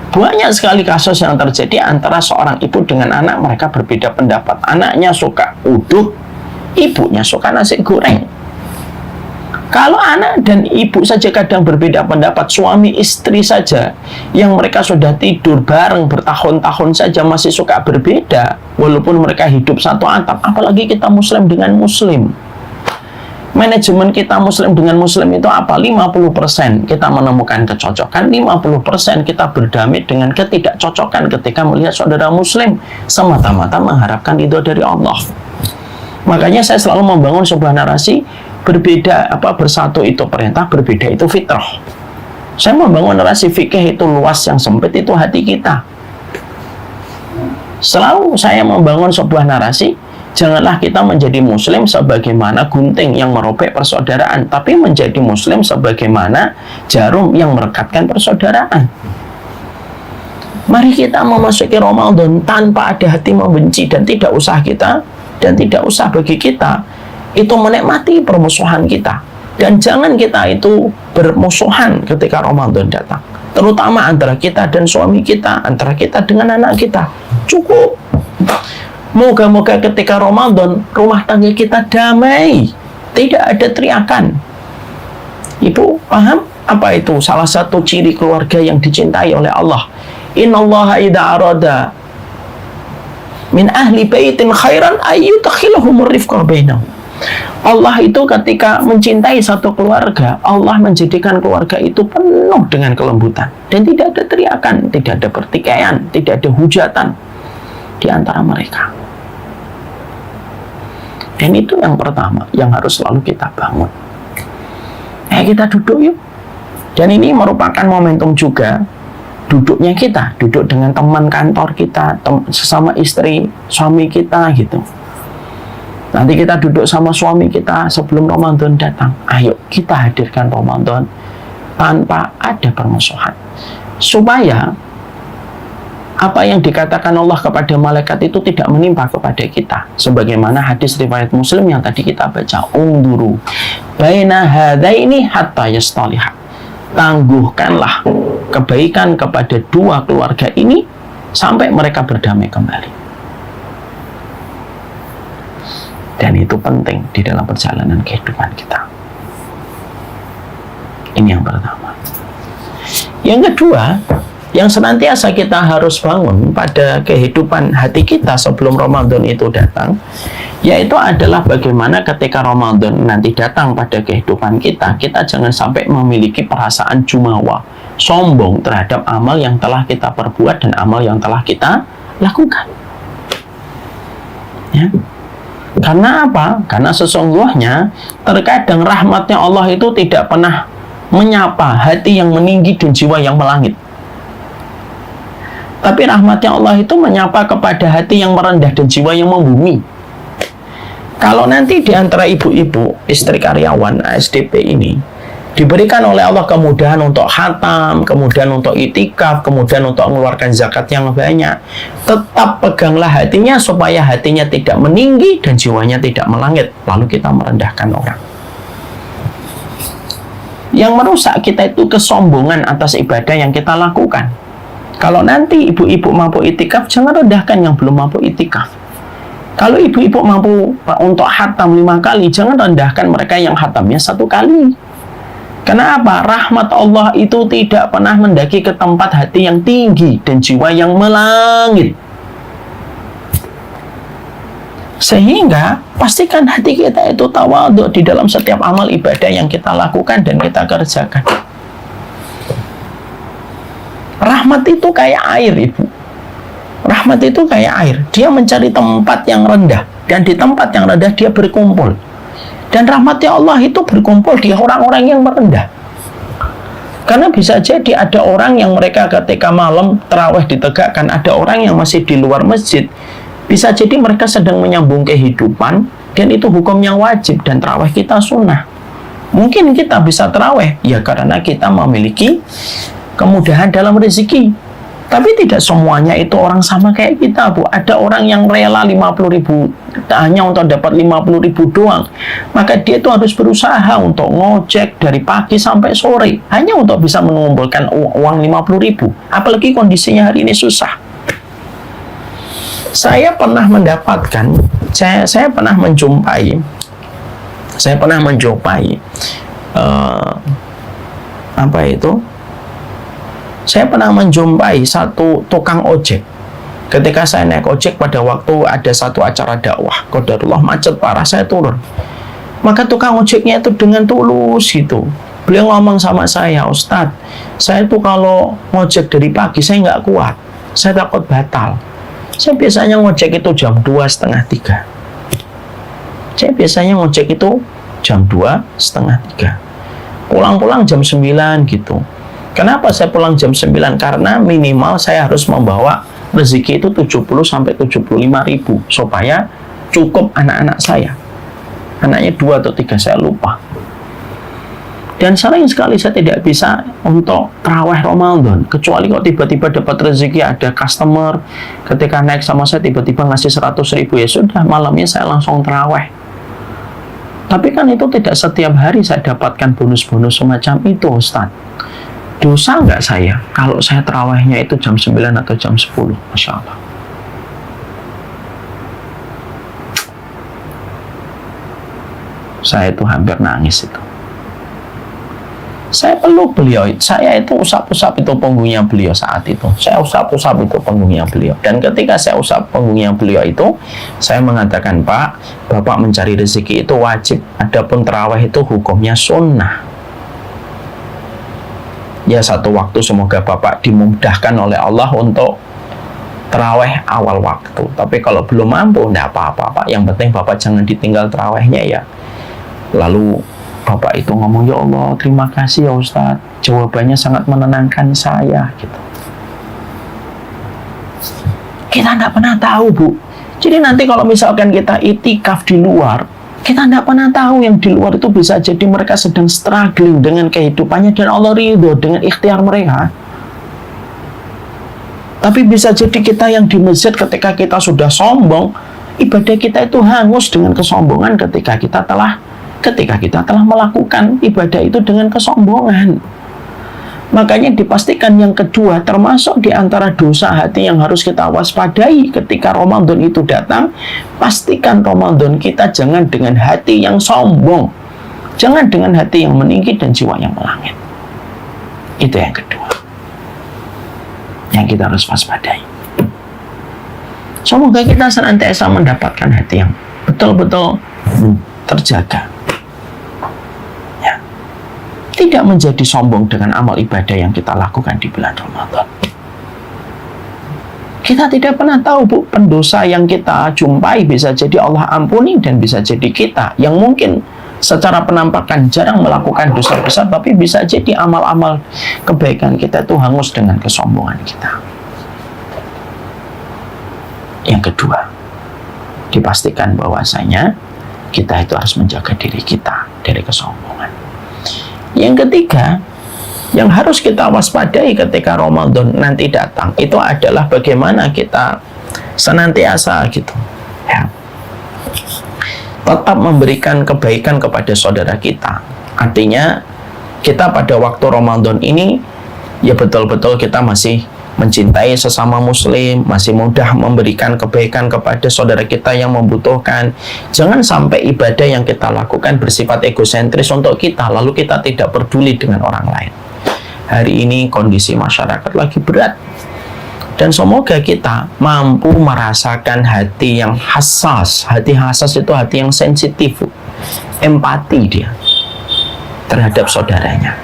banyak sekali kasus yang terjadi antara seorang ibu dengan anak, mereka berbeda pendapat, anaknya suka uduk, ibunya suka nasi goreng. Kalau anak dan ibu saja kadang berbeda pendapat, suami istri saja yang mereka sudah tidur bareng bertahun-tahun saja masih suka berbeda walaupun mereka hidup satu atap, apalagi kita muslim dengan muslim. Manajemen kita muslim dengan muslim itu apa? 50% kita menemukan kecocokan, 50% kita berdamai dengan ketidakcocokan ketika melihat saudara muslim semata-mata mengharapkan ridho dari Allah. Makanya saya selalu membangun sebuah narasi, bersatu itu perintah, berbeda itu fitrah. Saya membangun narasi fikih itu luas, yang sempit itu hati kita. Selalu saya membangun sebuah narasi, Janganlah kita menjadi muslim sebagaimana gunting yang merobek persaudaraan, tapi menjadi muslim sebagaimana jarum yang merekatkan persaudaraan. Mari kita memasuki Ramadan tanpa ada hati membenci, dan tidak usah bagi kita itu menikmati permusuhan kita. Dan jangan kita itu bermusuhan ketika Ramadan datang, terutama antara kita dan suami kita, antara kita dengan anak kita. Cukup. Moga-moga ketika Ramadan rumah tangga kita damai, tidak ada teriakan. Ibu paham apa itu salah satu ciri keluarga yang dicintai oleh Allah? Innallaha idza arada min ahli baitin khairan ayyudkhilhumur rifqa bainahum. Allah itu ketika mencintai satu keluarga, Allah menjadikan keluarga itu penuh dengan kelembutan, dan tidak ada teriakan, tidak ada pertikaian, tidak ada hujatan di antara mereka. Dan itu yang pertama yang harus selalu kita bangun. Kita duduk yuk. Dan ini merupakan momentum juga duduknya kita, duduk dengan teman kantor kita, sesama istri, suami kita gitu. Nanti kita duduk sama suami kita sebelum Ramadan datang. Ayo kita hadirkan Ramadan tanpa ada permusuhan, supaya apa yang dikatakan Allah kepada malaikat itu tidak menimpa kepada kita. Sebagaimana hadis riwayat Muslim yang tadi kita baca, unduru baina hadaini hatta yastaliha. Tangguhkanlah kebaikan kepada dua keluarga ini sampai mereka berdamai kembali. Dan itu penting di dalam perjalanan kehidupan kita. Ini yang pertama. Yang kedua, yang senantiasa kita harus bangun pada kehidupan hati kita sebelum Ramadan itu datang, yaitu adalah bagaimana ketika Ramadan nanti datang pada kehidupan kita, kita jangan sampai memiliki perasaan jumawa, sombong terhadap amal yang telah kita perbuat dan amal yang telah kita lakukan. Ya. Karena apa? Karena sesungguhnya terkadang rahmatnya Allah itu tidak pernah menyapa hati yang meninggi dan jiwa yang melangit. Tapi rahmatnya Allah itu menyapa kepada hati yang merendah dan jiwa yang membumi. Kalau nanti di antara ibu-ibu, istri karyawan ASDP ini, diberikan oleh Allah kemudahan untuk khatam, kemudian untuk itikaf, kemudian untuk mengeluarkan zakat yang banyak, tetap peganglah hatinya supaya hatinya tidak meninggi dan jiwanya tidak melangit, lalu kita merendahkan orang. Yang merusak kita itu kesombongan atas ibadah yang kita lakukan. Kalau nanti ibu-ibu mampu itikaf, jangan rendahkan yang belum mampu itikaf. Kalau ibu-ibu mampu untuk khatam 5 kali, jangan rendahkan mereka yang khatamnya 1 kali. Kenapa? Rahmat Allah itu tidak pernah mendaki ke tempat hati yang tinggi dan jiwa yang melangit. Sehingga pastikan hati kita itu tawadhu di dalam setiap amal ibadah yang kita lakukan dan kita kerjakan. Rahmat itu kayak air, Ibu. Rahmat itu kayak air. Dia mencari tempat yang rendah, dan di tempat yang rendah dia berkumpul. Dan rahmatnya Allah itu berkumpul di orang-orang yang merendah. Karena bisa jadi ada orang yang mereka ketika malam tarawih ditegakkan, ada orang yang masih di luar masjid. Bisa jadi mereka sedang menyambung kehidupan, dan itu hukum yang wajib, dan tarawih kita sunnah. Mungkin kita bisa tarawih, ya karena kita memiliki kemudahan dalam rezeki. Tapi tidak semuanya itu orang sama kayak kita, Bu. Ada orang yang rela 50.000 hanya untuk dapat 50.000 doang. Maka dia itu harus berusaha untuk ngojek dari pagi sampai sore hanya untuk bisa mengumpulkan uang 50.000. Apalagi kondisinya hari ini susah. Saya pernah mendapatkan, saya pernah menjumpai saya pernah menjumpai satu tukang ojek. Ketika saya naik ojek pada waktu ada satu acara dakwah, qadarullah macet parah, saya turun. Maka tukang ojeknya itu dengan tulus gitu, beliau ngomong sama saya, Ustadz, saya tuh kalau ngojek dari pagi saya nggak kuat, saya takut batal. Saya biasanya ngojek itu jam 2:30. Saya biasanya ngojek itu jam 2:30. Pulang-pulang jam 9 gitu. Kenapa saya pulang jam 9? Karena minimal saya harus membawa rezeki itu 70 sampai 75 ribu supaya cukup anak-anak saya. Anaknya 2 atau 3, saya lupa. Dan sering sekali saya tidak bisa untuk tarawih Ramadan, kecuali kok tiba-tiba dapat rezeki, ada customer ketika naik sama saya tiba-tiba ngasih 100.000, ya sudah, malamnya saya langsung tarawih. Tapi kan itu tidak setiap hari saya dapatkan bonus-bonus semacam itu, Ustaz. Dosa nggak saya kalau saya tarawihnya itu jam 9 atau jam 10? Masya Allah. Saya itu hampir nangis itu. Saya peluk beliau, saya itu usap-usap itu punggungnya beliau saat itu. Saya usap-usap itu punggungnya beliau. Dan ketika saya usap punggungnya beliau itu, saya mengatakan, Pak, Bapak mencari rezeki itu wajib. Adapun tarawih itu hukumnya sunnah. Ya, satu waktu semoga Bapak dimudahkan oleh Allah untuk tarawih awal waktu. Tapi kalau belum mampu, tidak apa-apa, Pak. Yang penting Bapak jangan ditinggal tarawihnya ya. Lalu Bapak itu ngomong, ya Allah, terima kasih ya Ustadz, jawabannya sangat menenangkan saya gitu. Kita tidak pernah tahu, Bu. Jadi nanti kalau misalkan kita itikaf di luar, kita tidak pernah tahu yang di luar itu bisa jadi mereka sedang struggling dengan kehidupannya dan Allah ridho dengan ikhtiar mereka. Tapi bisa jadi kita yang di masjid ketika kita sudah sombong, ibadah kita itu hangus dengan kesombongan ketika kita telah melakukan ibadah itu dengan kesombongan. Makanya dipastikan yang kedua, termasuk di antara dosa hati yang harus kita waspadai ketika Ramadan itu datang, pastikan Ramadan kita jangan dengan hati yang sombong, jangan dengan hati yang meninggi dan jiwa yang melangit. Itu yang kedua yang kita harus waspadai. Semoga kita senantiasa mendapatkan hati yang betul-betul terjaga, tidak menjadi sombong dengan amal ibadah yang kita lakukan di bulan Ramadan. Kita tidak pernah tahu, Bu, pendosa yang kita jumpai bisa jadi Allah ampuni dan bisa jadi kita yang mungkin secara penampakan jarang melakukan dosa besar, tapi bisa jadi amal-amal kebaikan kita itu hangus dengan kesombongan kita. Yang kedua, dipastikan bahwasanya kita itu harus menjaga diri kita dari kesombongan. Yang ketiga, yang harus kita waspadai ketika Ramadan nanti datang, itu adalah bagaimana kita senantiasa gitu, ya, tetap memberikan kebaikan kepada saudara kita. Artinya, kita pada waktu Ramadan ini, ya betul-betul kita masih mencintai sesama muslim, masih mudah memberikan kebaikan kepada saudara kita yang membutuhkan. Jangan sampai ibadah yang kita lakukan bersifat egosentris untuk kita, lalu kita tidak peduli dengan orang lain. Hari ini kondisi masyarakat lagi berat, dan semoga kita mampu merasakan hati yang hassas. Hati hassas itu hati yang sensitif, empati dia terhadap saudaranya.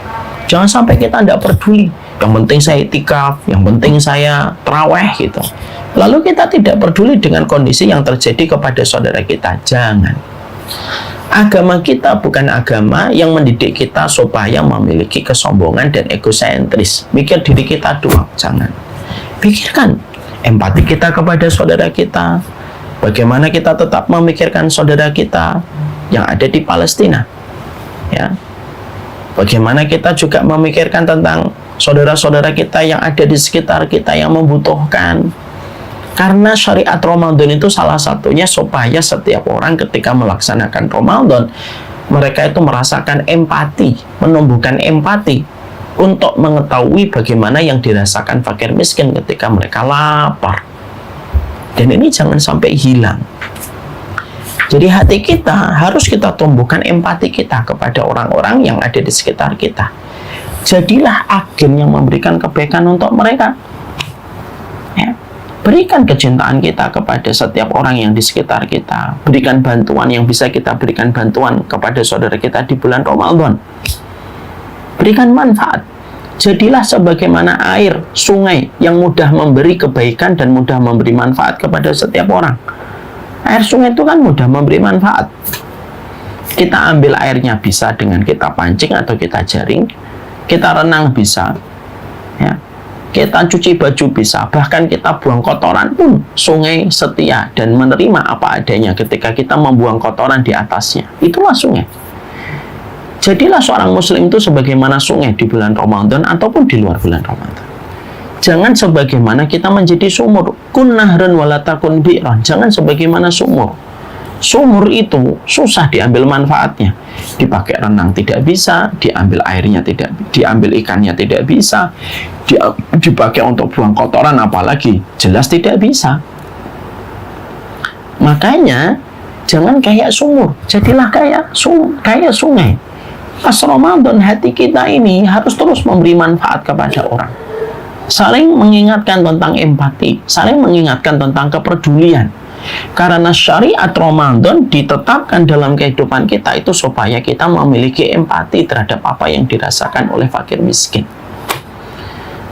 Jangan sampai kita tidak peduli, yang penting saya itikaf, yang penting saya tarawih gitu. Lalu kita tidak peduli dengan kondisi yang terjadi kepada saudara kita. Jangan. Agama kita bukan agama yang mendidik kita supaya memiliki kesombongan dan egosentris. Mikir diri kita doang, jangan. Pikirkan empati kita kepada saudara kita. Bagaimana kita tetap memikirkan saudara kita yang ada di Palestina, ya. Bagaimana kita juga memikirkan tentang saudara-saudara kita yang ada di sekitar kita yang membutuhkan. Karena syariat Ramadan itu salah satunya supaya setiap orang ketika melaksanakan Ramadan, mereka itu merasakan empati, menumbuhkan empati untuk mengetahui bagaimana yang dirasakan fakir miskin ketika mereka lapar. Dan ini jangan sampai hilang. Jadi hati kita harus kita tumbuhkan empati kita kepada orang-orang yang ada di sekitar kita. Jadilah agen yang memberikan kebaikan untuk mereka. Ya. Berikan kecintaan kita kepada setiap orang yang di sekitar kita. Berikan bantuan yang bisa kita berikan bantuan kepada saudara kita di bulan Ramadan. Berikan manfaat. Jadilah sebagaimana air sungai yang mudah memberi kebaikan dan mudah memberi manfaat kepada setiap orang. Air sungai itu kan mudah memberi manfaat. Kita ambil airnya bisa dengan kita pancing atau kita jaring. Kita renang bisa, ya. kita cuci baju bisa, bahkan kita buang kotoran pun sungai setia dan menerima apa adanya ketika kita membuang kotoran di atasnya. Itulah sungai. Jadilah seorang muslim itu sebagaimana sungai di bulan Ramadan ataupun di luar bulan Ramadan. Jangan sebagaimana kita menjadi sumur. Kun nahrun walatakun bi'ran. Jangan sebagaimana sumur. Sumur itu susah diambil manfaatnya. Dipakai renang tidak bisa, diambil airnya tidak, diambil ikannya tidak bisa, dipakai untuk buang kotoran apalagi jelas tidak bisa. Makanya jangan kayak sumur, jadilah kayak sungai. Pas Ramadan hati kita ini harus terus memberi manfaat kepada orang. Saling mengingatkan tentang empati, saling mengingatkan tentang kepedulian. Karena syariat Ramadan ditetapkan dalam kehidupan kita itu supaya kita memiliki empati terhadap apa yang dirasakan oleh fakir miskin.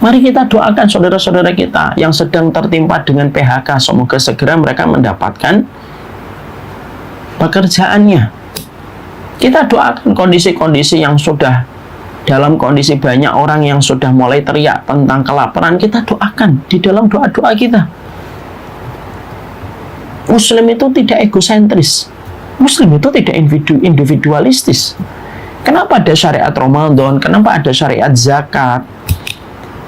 Mari kita doakan saudara-saudara kita yang sedang tertimpa dengan PHK, semoga segera mereka mendapatkan pekerjaannya. Kita doakan kondisi-kondisi yang sudah dalam kondisi banyak orang yang sudah mulai teriak tentang kelaparan, kita doakan di dalam doa-doa kita. Muslim itu tidak egosentris. Muslim itu tidak individualistis. Kenapa ada syariat Ramadan? Kenapa ada syariat zakat?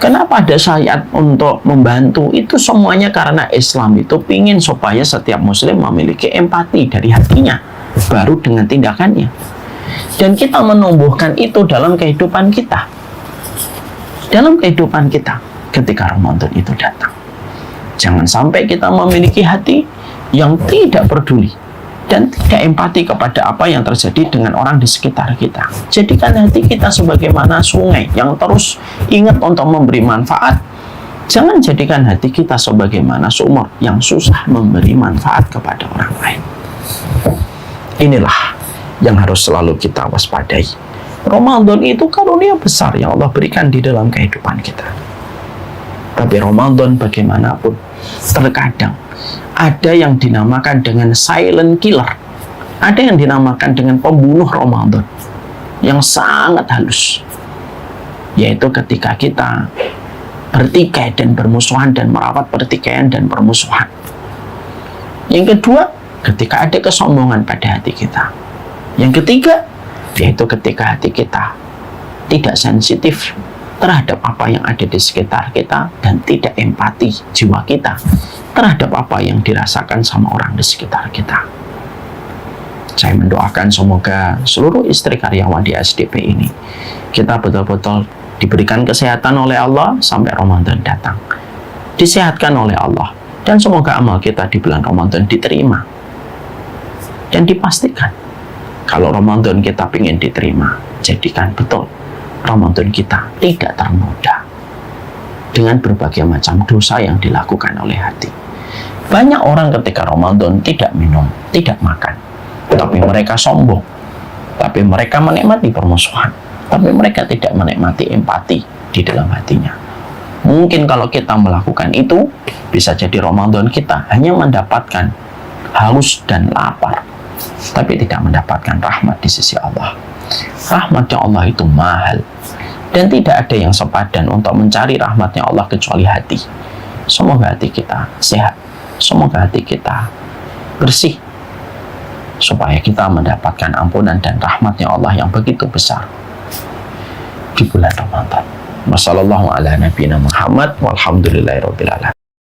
Kenapa ada syariat untuk membantu? Itu semuanya karena Islam itu ingin supaya setiap Muslim memiliki empati dari hatinya, baru dengan tindakannya. Dan kita menumbuhkan itu dalam kehidupan kita. Dalam kehidupan kita ketika Ramadan itu datang. Jangan sampai kita memiliki hati yang tidak peduli dan tidak empati kepada apa yang terjadi dengan orang di sekitar kita. Jadikan hati kita sebagaimana sungai yang terus ingat untuk memberi manfaat. Jangan jadikan hati kita sebagaimana sumur yang susah memberi manfaat kepada orang lain. Inilah yang harus selalu kita waspadai. Ramadan itu karunia besar yang Allah berikan di dalam kehidupan kita. Tapi Ramadan bagaimanapun terkadang ada yang dinamakan dengan silent killer, ada yang dinamakan dengan pembunuh Ramadan yang sangat halus, yaitu ketika kita bertikai dan bermusuhan dan merawat pertikaian dan permusuhan. Yang kedua, ketika ada kesombongan pada hati kita. Yang ketiga, yaitu ketika hati kita tidak sensitif terhadap apa yang ada di sekitar kita dan tidak empati jiwa kita terhadap apa yang dirasakan sama orang di sekitar kita. Saya mendoakan semoga seluruh istri karyawan di SDP ini kita betul-betul diberikan kesehatan oleh Allah sampai Ramadan datang, disehatkan oleh Allah, dan semoga amal kita di bulan Ramadan diterima dan dipastikan. Kalau Ramadan kita ingin diterima, jadikan betul Ramadan kita tidak ternoda dengan berbagai macam dosa yang dilakukan oleh hati. Banyak orang ketika Ramadan tidak minum, tidak makan, tapi mereka sombong, tapi mereka menikmati permusuhan, tapi mereka tidak menikmati empati di dalam hatinya. Mungkin kalau kita melakukan itu, bisa jadi Ramadan kita hanya mendapatkan haus dan lapar, tapi tidak mendapatkan rahmat di sisi Allah. Rahmatnya Allah itu mahal, dan tidak ada yang sepadan untuk mencari rahmatnya Allah kecuali hati. Semoga hati kita sehat, semoga hati kita bersih, supaya kita mendapatkan ampunan dan rahmatnya Allah yang begitu besar di bulan Ramadan. Wassalamualaikum warahmatullahi wabarakatuh. Walhamdulillahirabbil alamin.